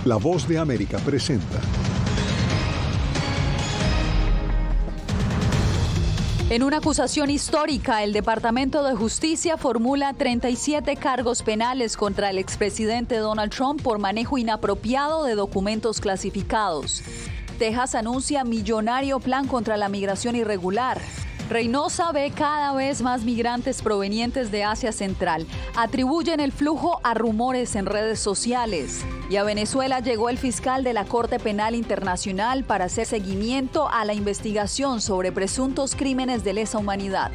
La Voz de América presenta. En una acusación histórica, el Departamento de Justicia formula 37 cargos penales contra el expresidente Donald Trump por manejo inapropiado de documentos clasificados. Texas anuncia millonario plan contra la migración irregular. Reynosa ve cada vez más migrantes provenientes de Asia Central. Atribuyen el flujo a rumores en redes sociales. Y a Venezuela llegó el fiscal de la Corte Penal Internacional para hacer seguimiento a la investigación sobre presuntos crímenes de lesa humanidad.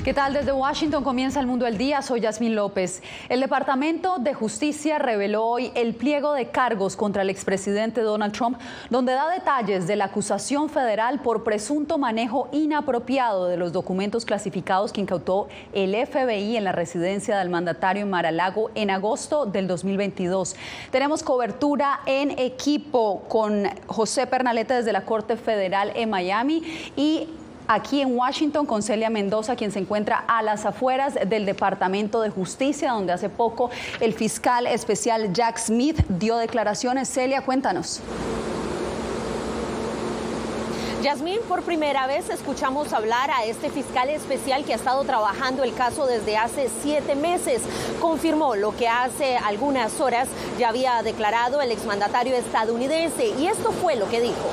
¿Qué tal? Desde Washington comienza El Mundo al Día. Soy Yasmín López. El Departamento de Justicia reveló hoy el pliego de cargos contra el expresidente Donald Trump, donde da detalles de la acusación federal por presunto manejo inapropiado de los documentos clasificados que incautó el FBI en la residencia del mandatario en Mar-a-Lago en agosto del 2022. Tenemos cobertura en equipo con José Pernalete desde la Corte Federal en Miami y aquí en Washington con Celia Mendoza, quien se encuentra a las afueras del Departamento de Justicia, donde hace poco el fiscal especial Jack Smith dio declaraciones. Celia, cuéntanos. Yasmín, por primera vez escuchamos hablar a este fiscal especial que ha estado trabajando el caso desde hace 7 meses. Confirmó lo que hace algunas horas ya había declarado el exmandatario estadounidense, y esto fue lo que dijo.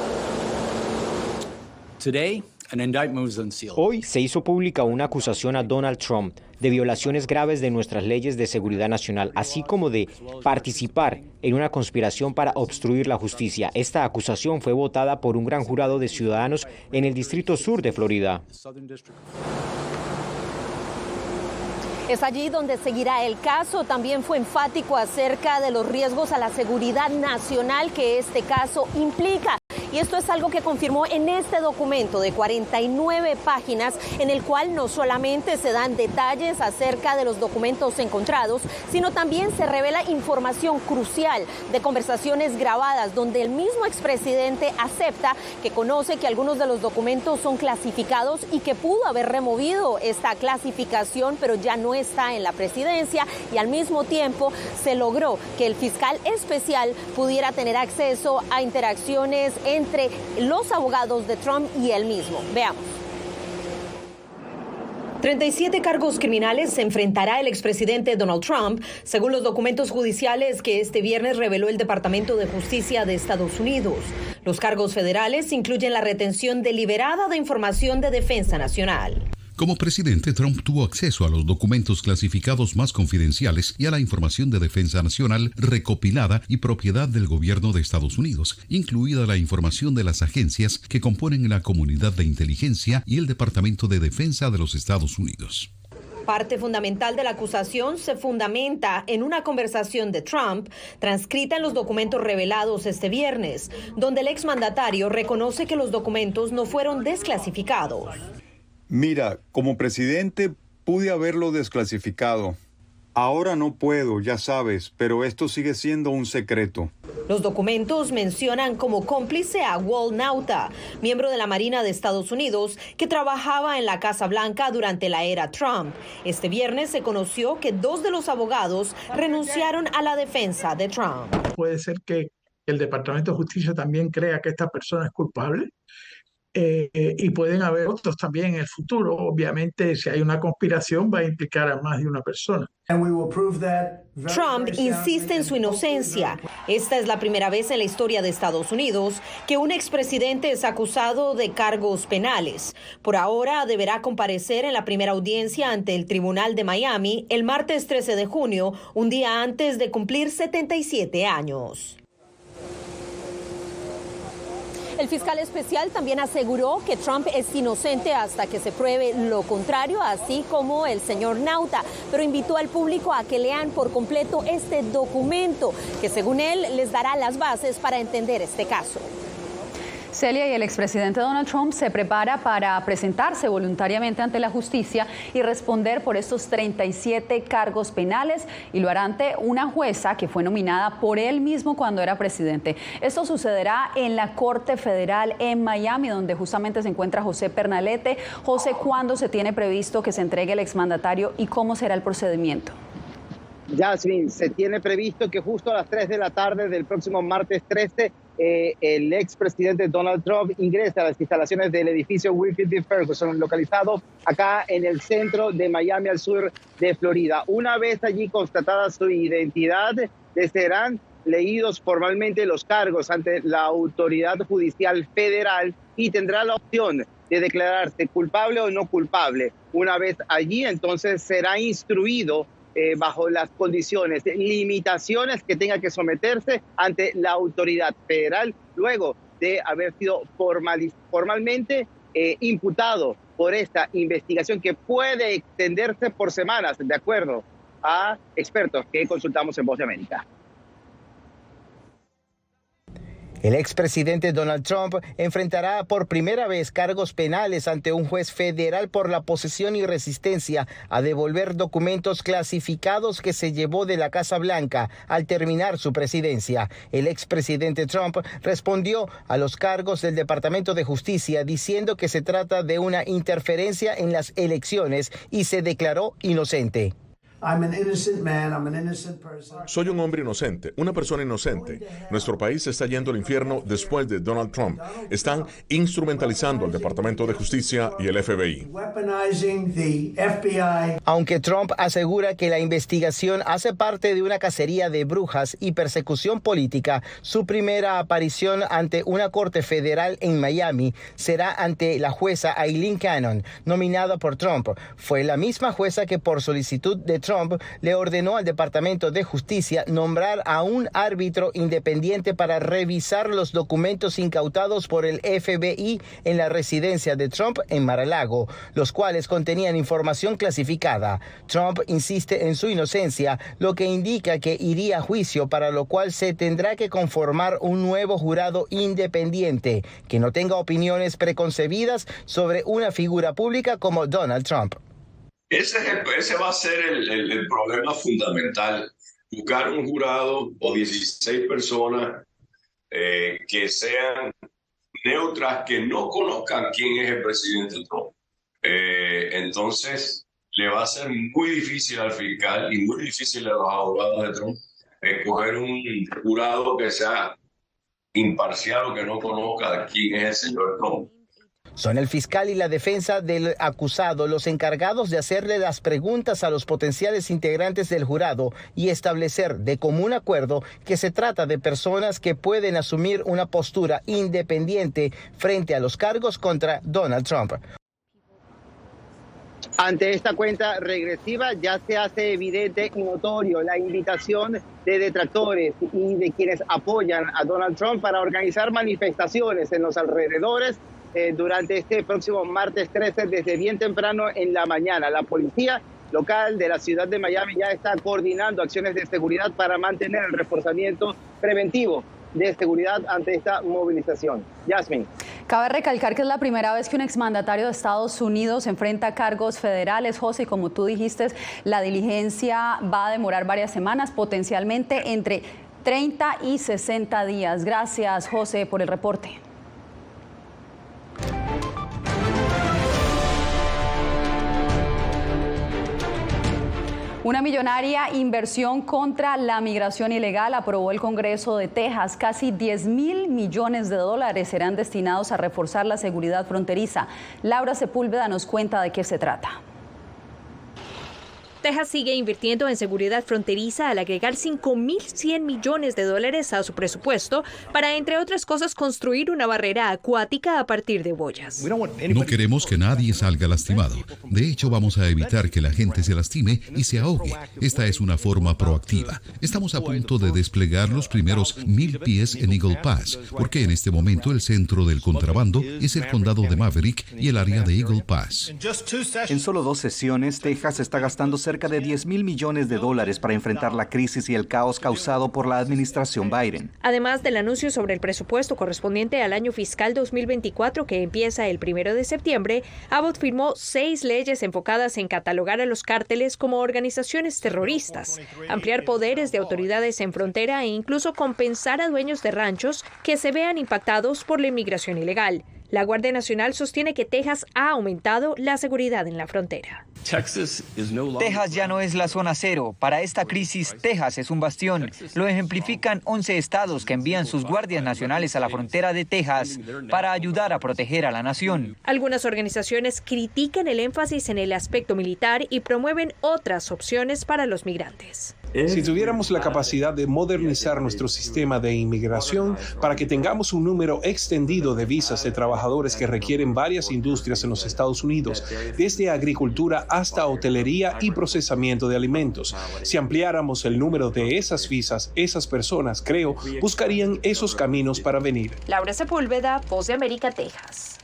Hoy se hizo pública una acusación a Donald Trump de violaciones graves de nuestras leyes de seguridad nacional, así como de participar en una conspiración para obstruir la justicia. Esta acusación fue votada por un gran jurado de ciudadanos en el Distrito Sur de Florida. Es allí donde seguirá el caso. También fue enfático acerca de los riesgos a la seguridad nacional que este caso implica. Y esto es algo que confirmó en este documento de 49 páginas, en el cual no solamente se dan detalles acerca de los documentos encontrados, sino también se revela información crucial de conversaciones grabadas, donde el mismo expresidente acepta que conoce que algunos de los documentos son clasificados y que pudo haber removido esta clasificación, pero ya no está en la presidencia, y al mismo tiempo se logró que el fiscal especial pudiera tener acceso a interacciones entre los abogados de Trump y él mismo. Veamos. 37 cargos criminales se enfrentará el expresidente Donald Trump, según los documentos judiciales que este viernes reveló el Departamento de Justicia de Estados Unidos. Los cargos federales incluyen la retención deliberada de información de defensa nacional. Como presidente, Trump tuvo acceso a los documentos clasificados más confidenciales y a la información de defensa nacional recopilada y propiedad del gobierno de Estados Unidos, incluida la información de las agencias que componen la comunidad de inteligencia y el Departamento de Defensa de los Estados Unidos. Parte fundamental de la acusación se fundamenta en una conversación de Trump transcrita en los documentos revelados este viernes, donde el exmandatario reconoce que los documentos no fueron desclasificados. Mira, como presidente pude haberlo desclasificado. Ahora no puedo, ya sabes, pero esto sigue siendo un secreto. Los documentos mencionan como cómplice a Walt Nauta, miembro de la Marina de Estados Unidos, que trabajaba en la Casa Blanca durante la era Trump. Este viernes se conoció que 2 de los abogados renunciaron a la defensa de Trump. Puede ser que el Departamento de Justicia también crea que esta persona es culpable. Y pueden haber otros también en el futuro. Obviamente, si hay una conspiración, va a implicar a más de una persona. Trump insiste en su inocencia. Esta es la primera vez en la historia de Estados Unidos que un expresidente es acusado de cargos penales. Por ahora deberá comparecer en la primera audiencia ante el Tribunal de Miami el martes 13 de junio, un día antes de cumplir 77 años. El fiscal especial también aseguró que Trump es inocente hasta que se pruebe lo contrario, así como el señor Nauta, pero invitó al público a que lean por completo este documento, que según él les dará las bases para entender este caso. Celia, y el expresidente Donald Trump se prepara para presentarse voluntariamente ante la justicia y responder por estos 37 cargos penales, y lo hará ante una jueza que fue nominada por él mismo cuando era presidente. Esto sucederá en la Corte Federal en Miami, donde justamente se encuentra José Pernalete. José, ¿cuándo se tiene previsto que se entregue el exmandatario y cómo será el procedimiento? Yasmin, se tiene previsto que justo a las 3 de la tarde del próximo martes 13, el expresidente Donald Trump ingrese a las instalaciones del edificio Wilfrid D. Ferguson, localizado acá en el centro de Miami, al sur de Florida. Una vez allí constatada su identidad, le serán leídos formalmente los cargos ante la autoridad judicial federal y tendrá la opción de declararse culpable o no culpable. Una vez allí, entonces será instruido bajo las condiciones, limitaciones que tenga que someterse ante la autoridad federal, luego de haber sido formalmente imputado por esta investigación que puede extenderse por semanas, de acuerdo a expertos que consultamos en Voz de América. El expresidente Donald Trump enfrentará por primera vez cargos penales ante un juez federal por la posesión y resistencia a devolver documentos clasificados que se llevó de la Casa Blanca al terminar su presidencia. El expresidente Trump respondió a los cargos del Departamento de Justicia diciendo que se trata de una interferencia en las elecciones y se declaró inocente. Soy un hombre inocente, una persona inocente. Nuestro país está yendo al infierno después de Donald Trump. Están instrumentalizando al Departamento de Justicia y el FBI. Aunque Trump asegura que la investigación hace parte de una cacería de brujas y persecución política, su primera aparición ante una corte federal en Miami será ante la jueza Aileen Cannon, nominada por Trump. Fue la misma jueza que por solicitud de Trump le ordenó al Departamento de Justicia nombrar a un árbitro independiente para revisar los documentos incautados por el FBI en la residencia de Trump en Mar-a-Lago, los cuales contenían información clasificada. Trump insiste en su inocencia, lo que indica que iría a juicio, para lo cual se tendrá que conformar un nuevo jurado independiente que no tenga opiniones preconcebidas sobre una figura pública como Donald Trump. Ese va a ser el problema fundamental, buscar un jurado o 16 personas que sean neutras, que no conozcan quién es el presidente Trump. Entonces, le va a ser muy difícil al fiscal y muy difícil a los abogados de Trump escoger un jurado que sea imparcial o que no conozca quién es el señor Trump. Son el fiscal y la defensa del acusado los encargados de hacerle las preguntas a los potenciales integrantes del jurado y establecer de común acuerdo que se trata de personas que pueden asumir una postura independiente frente a los cargos contra Donald Trump. Ante esta cuenta regresiva ya se hace evidente y notorio la invitación de detractores y de quienes apoyan a Donald Trump para organizar manifestaciones en los alrededores durante este próximo martes 13 desde bien temprano en la mañana. La policía local de la ciudad de Miami ya está coordinando acciones de seguridad para mantener el reforzamiento preventivo de seguridad ante esta movilización. Yasmin. Cabe recalcar que es la primera vez que un exmandatario de Estados Unidos enfrenta a cargos federales, José, y como tú dijiste, la diligencia va a demorar varias semanas, potencialmente entre 30 y 60 días. Gracias, José, por el reporte. Una millonaria inversión contra la migración ilegal aprobó el Congreso de Texas. Casi 10.000 millones de dólares serán destinados a reforzar la seguridad fronteriza. Laura Sepúlveda nos cuenta de qué se trata. Texas sigue invirtiendo en seguridad fronteriza al agregar 5.100 millones de dólares a su presupuesto para, entre otras cosas, construir una barrera acuática a partir de boyas. No queremos que nadie salga lastimado. De hecho, vamos a evitar que la gente se lastime y se ahogue. Esta es una forma proactiva. Estamos a punto de desplegar los primeros 1,000 pies en Eagle Pass, porque en este momento el centro del contrabando es el condado de Maverick y el área de Eagle Pass. En solo 2 sesiones, Texas está gastando cerca de $10.000 millones para enfrentar la crisis y el caos causado por la administración Biden. Además del anuncio sobre el presupuesto correspondiente al año fiscal 2024 que empieza el 1 de septiembre, Abbott firmó 6 leyes enfocadas en catalogar a los cárteles como organizaciones terroristas, ampliar poderes de autoridades en frontera e incluso compensar a dueños de ranchos que se vean impactados por la inmigración ilegal. La Guardia Nacional sostiene que Texas ha aumentado la seguridad en la frontera. Texas ya no es la zona cero. Para esta crisis, Texas es un bastión. Lo ejemplifican 11 estados que envían sus guardias nacionales a la frontera de Texas para ayudar a proteger a la nación. Algunas organizaciones critican el énfasis en el aspecto militar y promueven otras opciones para los migrantes. Si tuviéramos la capacidad de modernizar nuestro sistema de inmigración para que tengamos un número extendido de visas de trabajadores que requieren varias industrias en los Estados Unidos, desde agricultura hasta hotelería y procesamiento de alimentos. Si ampliáramos el número de esas visas, esas personas, creo, buscarían esos caminos para venir. Laura Sepúlveda, Voz de América, Texas.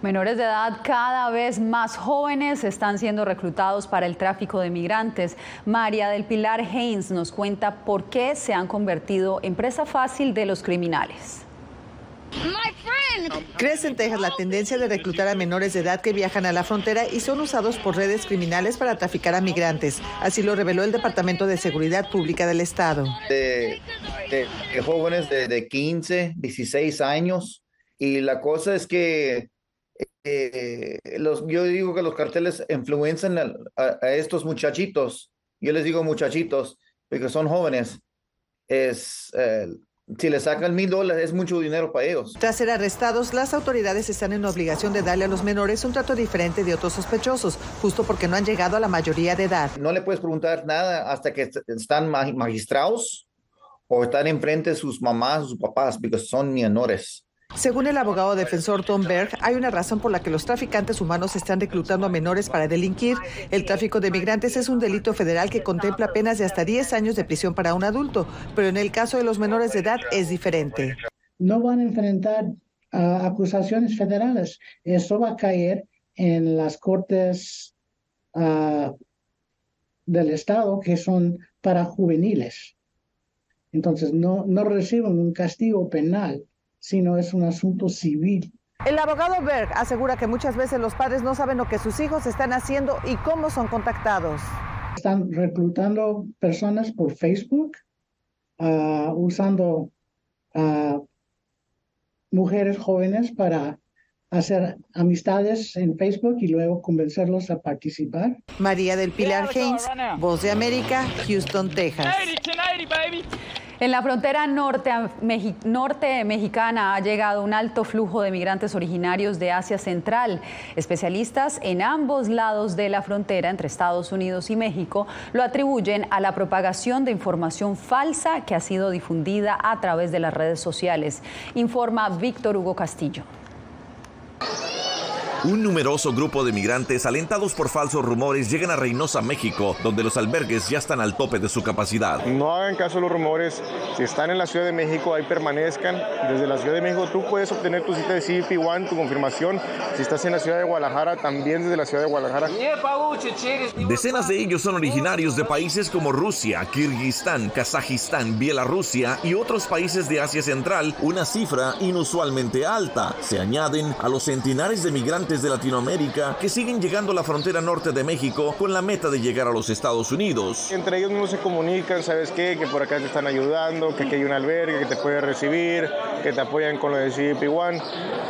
Menores de edad cada vez más jóvenes están siendo reclutados para el tráfico de migrantes. María del Pilar Haynes nos cuenta por qué se han convertido en presa fácil de los criminales. Crece en Texas la tendencia de reclutar a menores de edad que viajan a la frontera y son usados por redes criminales para traficar a migrantes. Así lo reveló el Departamento de Seguridad Pública del Estado. De jóvenes de 15, 16 años. Y la cosa es que yo digo que los carteles influencian a estos muchachitos. Yo les digo muchachitos porque son jóvenes. Si les sacan $1,000 es mucho dinero para ellos. Tras ser arrestados, las autoridades están en obligación de darle a los menores un trato diferente de otros sospechosos, justo porque no han llegado a la mayoría de edad. No le puedes preguntar nada hasta que están magistrados o están enfrente de sus mamás o sus papás, porque son menores. Según el abogado defensor Tom Berg, hay una razón por la que los traficantes humanos están reclutando a menores para delinquir. El tráfico de migrantes es un delito federal que contempla penas de hasta 10 años de prisión para un adulto, pero en el caso de los menores de edad es diferente. No van a enfrentar acusaciones federales. Eso va a caer en las cortes del estado, que son para juveniles. Entonces no reciben un castigo penal, sino es un asunto civil. El abogado Berg asegura que muchas veces los padres no saben lo que sus hijos están haciendo y cómo son contactados. Están reclutando personas por Facebook, usando mujeres jóvenes para hacer amistades en Facebook y luego convencerlos a participar. María del Pilar Haynes, Voz de América, Houston, Texas. En la frontera norte mexicana ha llegado un alto flujo de migrantes originarios de Asia Central. Especialistas en ambos lados de la frontera entre Estados Unidos y México lo atribuyen a la propagación de información falsa que ha sido difundida a través de las redes sociales. Informa Víctor Hugo Castillo. Un numeroso grupo de migrantes alentados por falsos rumores llegan a Reynosa, México, donde los albergues ya están al tope de su capacidad. No hagan caso a los rumores. Si están en la Ciudad de México, ahí permanezcan. Desde la Ciudad de México tú puedes obtener tu cita de CBP One, tu confirmación. Si estás en la Ciudad de Guadalajara, también desde la Ciudad de Guadalajara. Decenas de ellos son originarios de países como Rusia, Kirguistán, Kazajistán, Bielorrusia y otros países de Asia Central, una cifra inusualmente alta. Se añaden a los centenares de migrantes de Latinoamérica que siguen llegando a la frontera norte de México con la meta de llegar a los Estados Unidos. Entre ellos mismos se comunican, ¿sabes qué? Que por acá te están ayudando, que aquí hay un albergue, que te puede recibir, que te apoyan con lo de CBP One,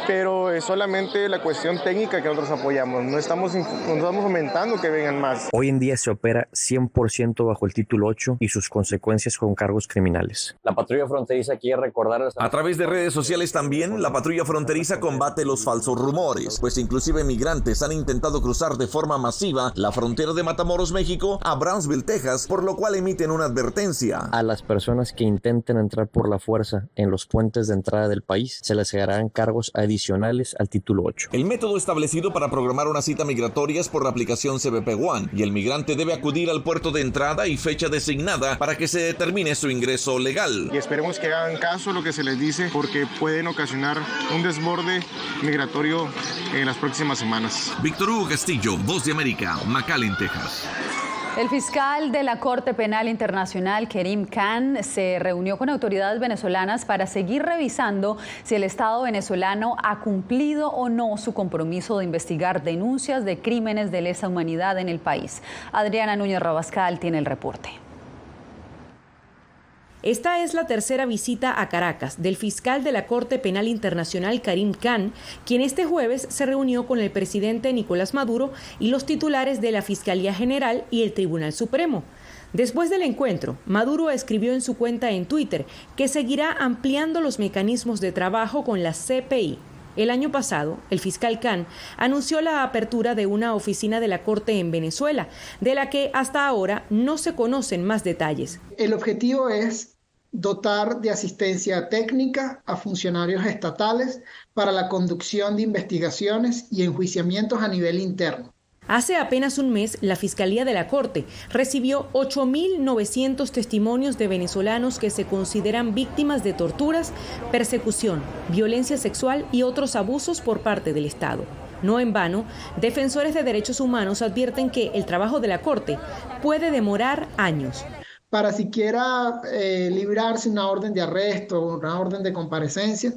pero es solamente la cuestión técnica que nosotros apoyamos, no estamos fomentando que vengan más. Hoy en día se opera 100% bajo el título 8 y sus consecuencias con cargos criminales. La patrulla fronteriza quiere recordar... A través de redes sociales también, la patrulla fronteriza combate los falsos rumores, pues inclusive migrantes han intentado cruzar de forma masiva la frontera de Matamoros, México, a Brownsville, Texas, por lo cual emiten una advertencia. A las personas que intenten entrar por la fuerza en los puentes de entrada del país, se les harán cargos adicionales al título 8. El método establecido para programar una cita migratoria es por la aplicación CBP One, y el migrante debe acudir al puerto de entrada y fecha designada para que se determine su ingreso legal. Y esperemos que hagan caso a lo que se les dice, porque pueden ocasionar un desborde migratorio en las próximas semanas. Víctor Hugo Castillo, Voz de América, McAllen, Texas. El fiscal de la Corte Penal Internacional, Karim Khan, se reunió con autoridades venezolanas para seguir revisando si el Estado venezolano ha cumplido o no su compromiso de investigar denuncias de crímenes de lesa humanidad en el país. Adriana Núñez Rabascal tiene el reporte. Esta es la tercera visita a Caracas del fiscal de la Corte Penal Internacional, Karim Khan, quien este jueves se reunió con el presidente Nicolás Maduro y los titulares de la Fiscalía General y el Tribunal Supremo. Después del encuentro, Maduro escribió en su cuenta en Twitter que seguirá ampliando los mecanismos de trabajo con la CPI. El año pasado, el fiscal Khan anunció la apertura de una oficina de la Corte en Venezuela, de la que hasta ahora no se conocen más detalles. El objetivo es dotar de asistencia técnica a funcionarios estatales para la conducción de investigaciones y enjuiciamientos a nivel interno. Hace apenas un mes, la Fiscalía de la Corte recibió 8.900 testimonios de venezolanos que se consideran víctimas de torturas, persecución, violencia sexual y otros abusos por parte del Estado. No en vano, defensores de derechos humanos advierten que el trabajo de la Corte puede demorar años. Para siquiera librarse una orden de arresto o una orden de comparecencia,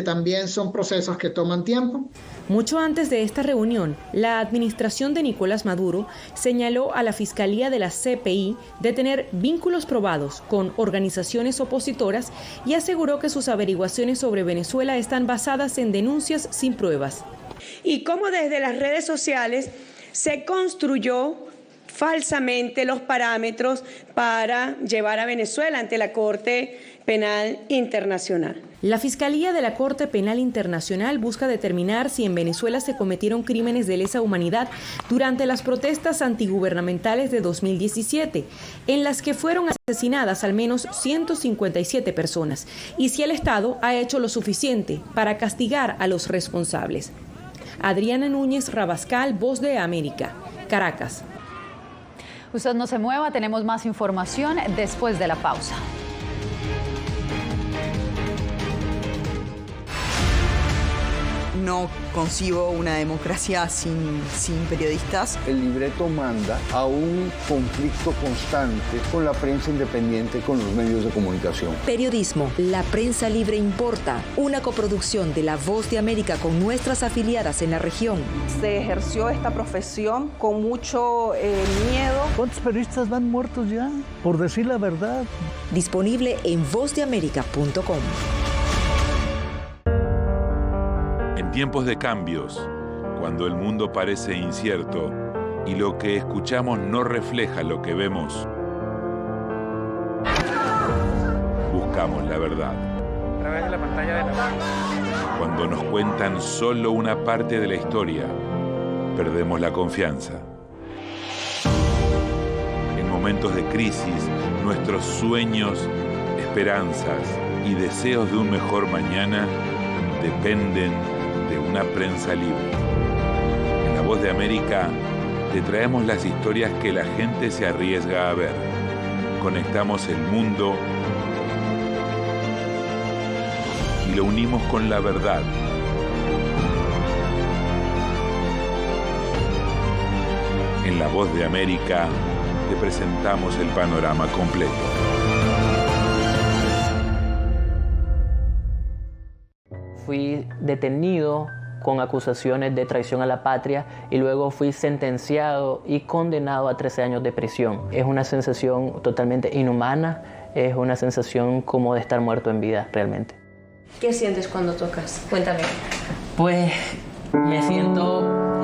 también son procesos que toman tiempo. Mucho antes de esta reunión, la administración de Nicolás Maduro señaló a la Fiscalía de la CPI de tener vínculos probados con organizaciones opositoras y aseguró que sus averiguaciones sobre Venezuela están basadas en denuncias sin pruebas. Y cómo desde las redes sociales se construyó falsamente los parámetros para llevar a Venezuela ante la Corte Penal Internacional. La Fiscalía de la Corte Penal Internacional busca determinar si en Venezuela se cometieron crímenes de lesa humanidad durante las protestas antigubernamentales de 2017, en las que fueron asesinadas al menos 157 personas, y si el Estado ha hecho lo suficiente para castigar a los responsables. Adriana Núñez Rabascal, Voz de América, Caracas. Usted no se mueva, tenemos más información después de la pausa. No concibo una democracia sin periodistas. El libreto manda a un conflicto constante con la prensa independiente, con los medios de comunicación. Periodismo, la prensa libre importa. Una coproducción de La Voz de América con nuestras afiliadas en la región. Se ejerció esta profesión con mucho miedo. ¿Cuántos periodistas van muertos ya? Por decir la verdad. Disponible en vozdeamerica.com. En tiempos de cambios, cuando el mundo parece incierto y lo que escuchamos no refleja lo que vemos, buscamos la verdad. A través de la pantalla de la... Cuando nos cuentan solo una parte de la historia, perdemos la confianza. En momentos de crisis, nuestros sueños, esperanzas y deseos de un mejor mañana dependen de una prensa libre. En La Voz de América te traemos las historias que la gente se arriesga a ver. Conectamos el mundo y lo unimos con la verdad. En La Voz de América te presentamos el panorama completo. Fui detenido con acusaciones de traición a la patria y luego fui sentenciado y condenado a 13 años de prisión. Es una sensación totalmente inhumana, es una sensación como de estar muerto en vida realmente. ¿Qué sientes cuando tocas? Cuéntame. Pues me siento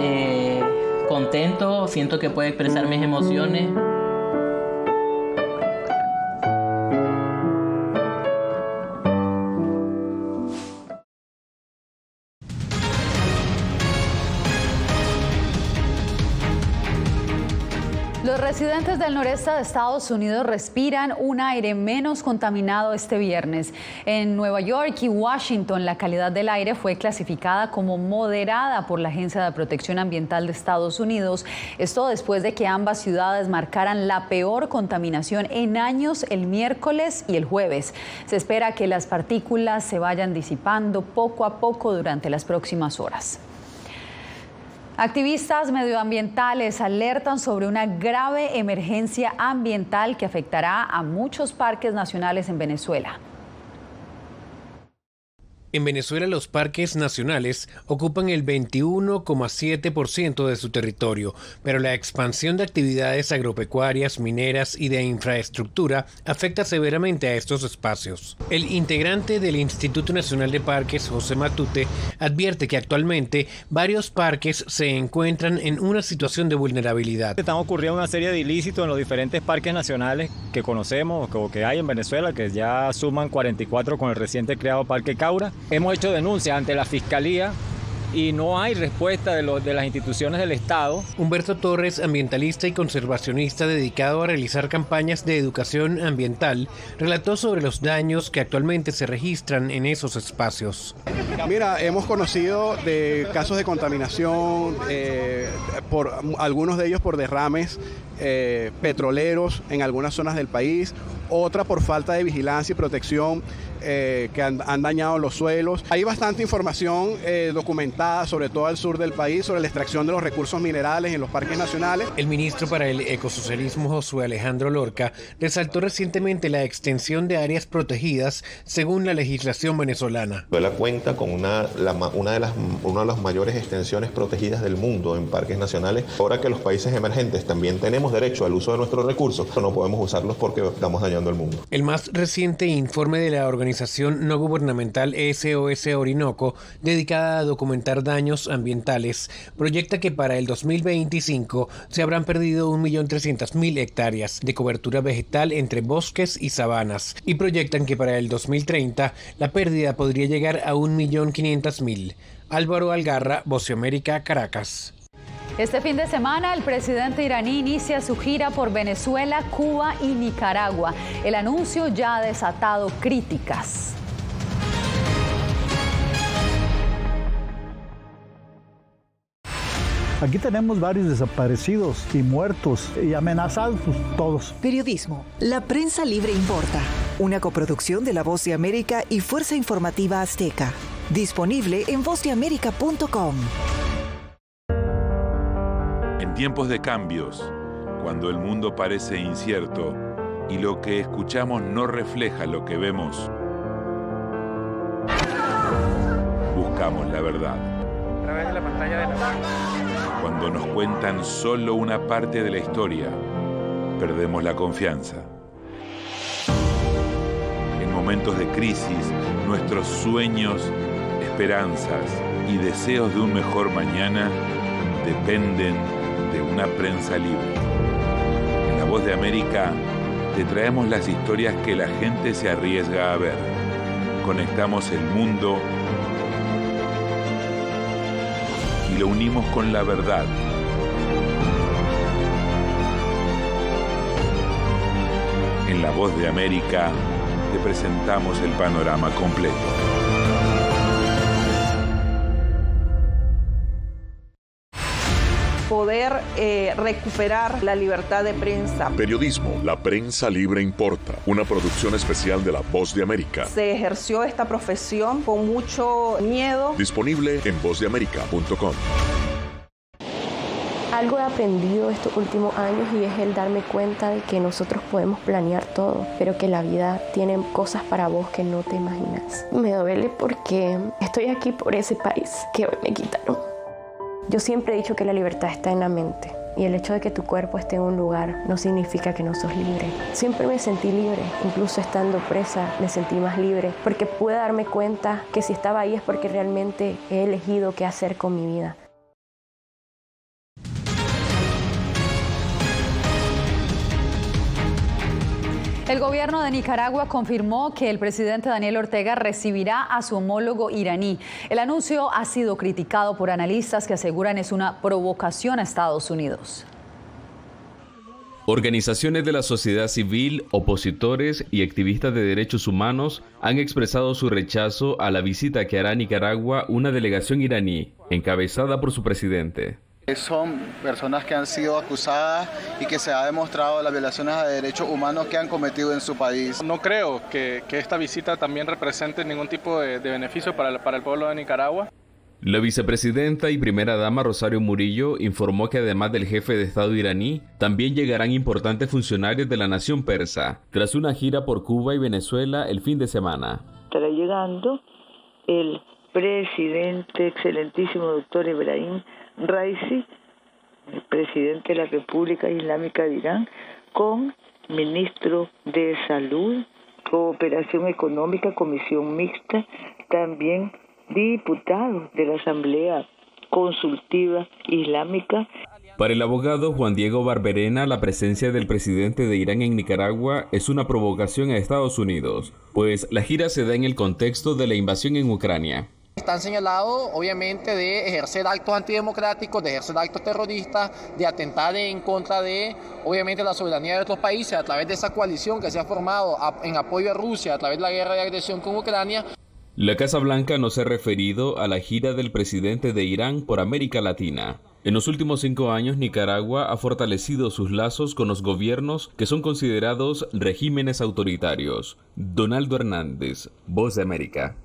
contento, siento que puedo expresar mis emociones. Los residentes del noreste de Estados Unidos respiran un aire menos contaminado este viernes. En Nueva York y Washington, la calidad del aire fue clasificada como moderada por la Agencia de Protección Ambiental de Estados Unidos. Esto después de que ambas ciudades marcaran la peor contaminación en años el miércoles y el jueves. Se espera que las partículas se vayan disipando poco a poco durante las próximas horas. Activistas medioambientales alertan sobre una grave emergencia ambiental que afectará a muchos parques nacionales en Venezuela. En Venezuela, los parques nacionales ocupan el 21,7% de su territorio, pero la expansión de actividades agropecuarias, mineras y de infraestructura afecta severamente a estos espacios. El integrante del Instituto Nacional de Parques, José Matute, advierte que actualmente varios parques se encuentran en una situación de vulnerabilidad. Están ocurriendo una serie de ilícitos en los diferentes parques nacionales que conocemos o que hay en Venezuela, que ya suman 44 con el reciente creado Parque Caura. Hemos hecho denuncias ante la Fiscalía y no hay respuesta de las instituciones del Estado. Humberto Torres, ambientalista y conservacionista dedicado a realizar campañas de educación ambiental, relató sobre los daños que actualmente se registran en esos espacios. Mira, hemos conocido de casos de contaminación, por algunos de ellos por derrames petroleros en algunas zonas del país, otra por falta de vigilancia y protección que han dañado los suelos. Hay bastante información documentada, sobre todo al sur del país, sobre la extracción de los recursos minerales en los parques nacionales. El ministro para el ecosocialismo, Josué Alejandro Lorca, resaltó recientemente la extensión de áreas protegidas según la legislación venezolana. Venezuela cuenta con una de las mayores extensiones protegidas del mundo en parques nacionales. Ahora que los países emergentes también tenemos derecho al uso de nuestros recursos, no podemos usarlos porque estamos dañando el mundo. El más reciente informe de la organización no gubernamental SOS Orinoco, dedicada a documentar daños ambientales, proyecta que para el 2025 se habrán perdido 1.300.000 hectáreas de cobertura vegetal entre bosques y sabanas, y proyectan que para el 2030 la pérdida podría llegar a 1.500.000. Álvaro Algarra, Voz de América, Caracas. Este fin de semana, el presidente iraní inicia su gira por Venezuela, Cuba y Nicaragua. El anuncio ya ha desatado críticas. Aquí tenemos varios desaparecidos y muertos y amenazados, pues, todos. Periodismo. La prensa libre importa. Una coproducción de La Voz de América y Fuerza Informativa Azteca. Disponible en vozdeamerica.com. En tiempos de cambios, cuando el mundo parece incierto y lo que escuchamos no refleja lo que vemos, buscamos la verdad. A través de la pantalla de la... Cuando nos cuentan solo una parte de la historia, perdemos la confianza. En momentos de crisis, nuestros sueños, esperanzas y deseos de un mejor mañana dependen de una prensa libre. En La Voz de América te traemos las historias que la gente se arriesga a ver. Conectamos el mundo y lo unimos con la verdad. En La Voz de América te presentamos el panorama completo. Poder recuperar la libertad de prensa. Periodismo, la prensa libre importa. Una producción especial de La Voz de América. Se ejerció esta profesión con mucho miedo. Disponible en vozdeamerica.com. Algo he aprendido estos últimos años y es el darme cuenta de que nosotros podemos planear todo, pero que la vida tiene cosas para vos que no te imaginas. Me duele porque estoy aquí por ese país que hoy me quitaron. Yo siempre he dicho que la libertad está en la mente y el hecho de que tu cuerpo esté en un lugar no significa que no sos libre. Siempre me sentí libre, incluso estando presa me sentí más libre porque pude darme cuenta que si estaba ahí es porque realmente he elegido qué hacer con mi vida. El gobierno de Nicaragua confirmó que el presidente Daniel Ortega recibirá a su homólogo iraní. El anuncio ha sido criticado por analistas que aseguran es una provocación a Estados Unidos. Organizaciones de la sociedad civil, opositores y activistas de derechos humanos han expresado su rechazo a la visita que hará a Nicaragua una delegación iraní, encabezada por su presidente. Son personas que han sido acusadas y que se ha demostrado las violaciones a derechos humanos que han cometido en su país. No creo que esta visita también represente ningún tipo de beneficio para el pueblo de Nicaragua. La vicepresidenta y primera dama Rosario Murillo informó que además del jefe de Estado iraní, también llegarán importantes funcionarios de la nación persa, tras una gira por Cuba y Venezuela el fin de semana. Estará llegando el presidente excelentísimo doctor Ebrahim Raisi, el presidente de la República Islámica de Irán, con ministro de Salud, Cooperación Económica, Comisión Mixta, también diputados de la Asamblea Consultiva Islámica. Para el abogado Juan Diego Barberena, la presencia del presidente de Irán en Nicaragua es una provocación a Estados Unidos, pues la gira se da en el contexto de la invasión en Ucrania. Están señalados, obviamente, de ejercer actos antidemocráticos, de ejercer actos terroristas, de atentar en contra de, obviamente, la soberanía de otros países a través de esa coalición que se ha formado en apoyo a Rusia a través de la guerra de agresión con Ucrania. La Casa Blanca no se ha referido a la gira del presidente de Irán por América Latina. En los últimos 5 años, Nicaragua ha fortalecido sus lazos con los gobiernos que son considerados regímenes autoritarios. Donaldo Hernández, Voz de América.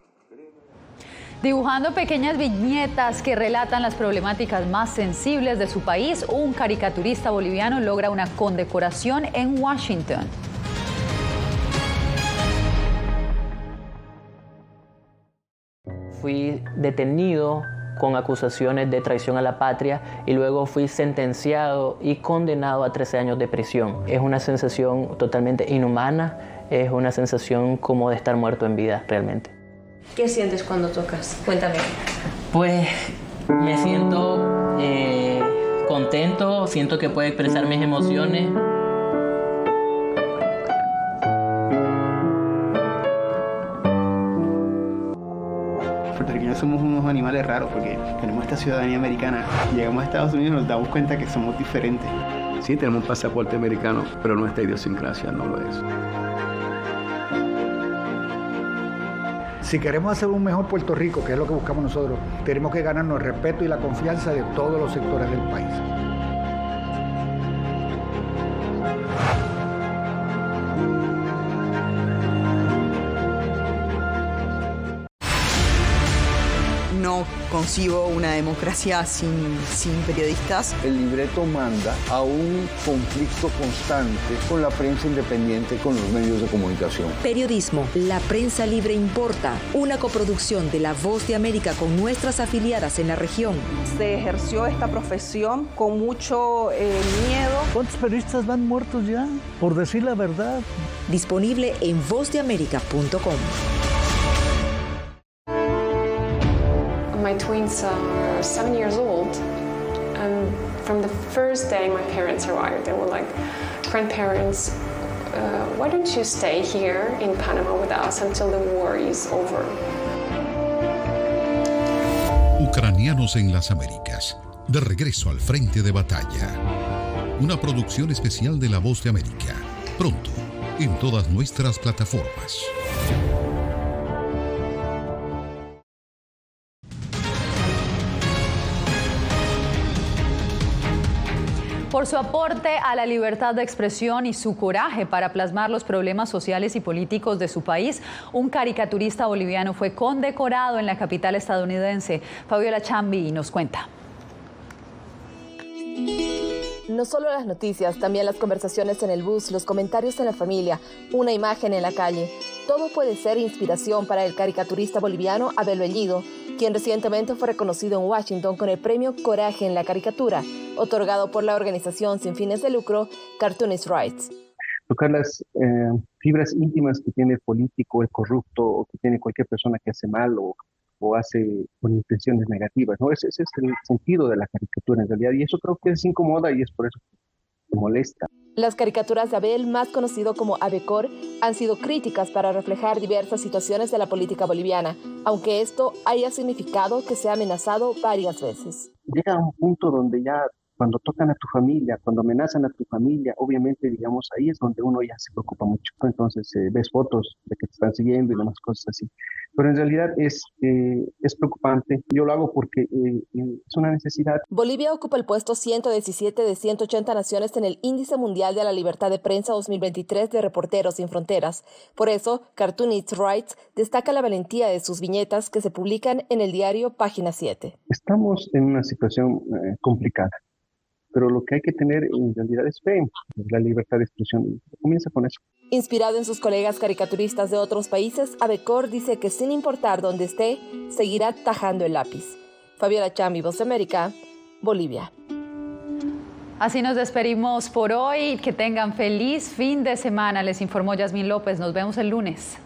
Dibujando pequeñas viñetas que relatan las problemáticas más sensibles de su país, un caricaturista boliviano logra una condecoración en Washington. Fui detenido con acusaciones de traición a la patria y luego fui sentenciado y condenado a 13 años de prisión. Es una sensación totalmente inhumana, es una sensación como de estar muerto en vida realmente. ¿Qué sientes cuando tocas? Cuéntame. Pues me siento contento, siento que puedo expresar mis emociones. Puertorriqueños somos unos animales raros porque tenemos esta ciudadanía americana. Llegamos a Estados Unidos y nos damos cuenta que somos diferentes. Sí, tenemos un pasaporte americano, pero nuestra idiosincrasia no lo es. Si queremos hacer un mejor Puerto Rico, que es lo que buscamos nosotros, tenemos que ganarnos el respeto y la confianza de todos los sectores del país. No concibo una democracia sin periodistas. El libreto manda a un conflicto constante con la prensa independiente, con los medios de comunicación. Periodismo, la prensa libre importa, una coproducción de La Voz de América con nuestras afiliadas en la región. Se ejerció esta profesión con mucho miedo. ¿Cuántos periodistas van muertos ya? Por decir la verdad. Disponible en vozdeamerica.com. My twins are 7 years old, and from the first day my parents arrived, they were like, grandparents, why don't you stay here in Panama with us until the war is over? Ucranianos en las Américas, de regreso al frente de batalla. Una producción especial de La Voz de América, pronto en todas nuestras plataformas. Por su aporte a la libertad de expresión y su coraje para plasmar los problemas sociales y políticos de su país, un caricaturista boliviano fue condecorado en la capital estadounidense. Fabiola Chambi nos cuenta. No solo las noticias, también las conversaciones en el bus, los comentarios en la familia, una imagen en la calle. Todo puede ser inspiración para el caricaturista boliviano Abel Bellido, quien recientemente fue reconocido en Washington con el premio Coraje en la Caricatura, otorgado por la organización sin fines de lucro Cartoonist Rights. Tocar las fibras íntimas que tiene el político, el corrupto, o que tiene cualquier persona que hace mal o hace con intenciones negativas, ¿no? Ese es el sentido de la caricatura en realidad, y eso creo que les incomoda y es por eso que molesta. Las caricaturas de Abel, más conocido como Abecor, han sido críticas para reflejar diversas situaciones de la política boliviana, aunque esto haya significado que sea amenazado varias veces. Llega a un punto donde ya Cuando tocan a tu familia, cuando amenazan a tu familia, obviamente, digamos, ahí es donde uno ya se preocupa mucho. Entonces, ves fotos de que te están siguiendo y demás cosas así. Pero en realidad es preocupante. Yo lo hago porque es una necesidad. Bolivia ocupa el puesto 117 de 180 naciones en el Índice Mundial de la Libertad de Prensa 2023 de Reporteros Sin Fronteras. Por eso, Cartoonists Rights destaca la valentía de sus viñetas que se publican en el diario Página 7. Estamos en una situación complicada. Pero lo que hay que tener en realidad es fe, la libertad de expresión. Comienza con eso. Inspirado en sus colegas caricaturistas de otros países, Abecor dice que sin importar dónde esté, seguirá tajando el lápiz. Fabiola Chambi, Voz de América, Bolivia. Así nos despedimos por hoy. Que tengan feliz fin de semana. Les informó Yasmín López. Nos vemos el lunes.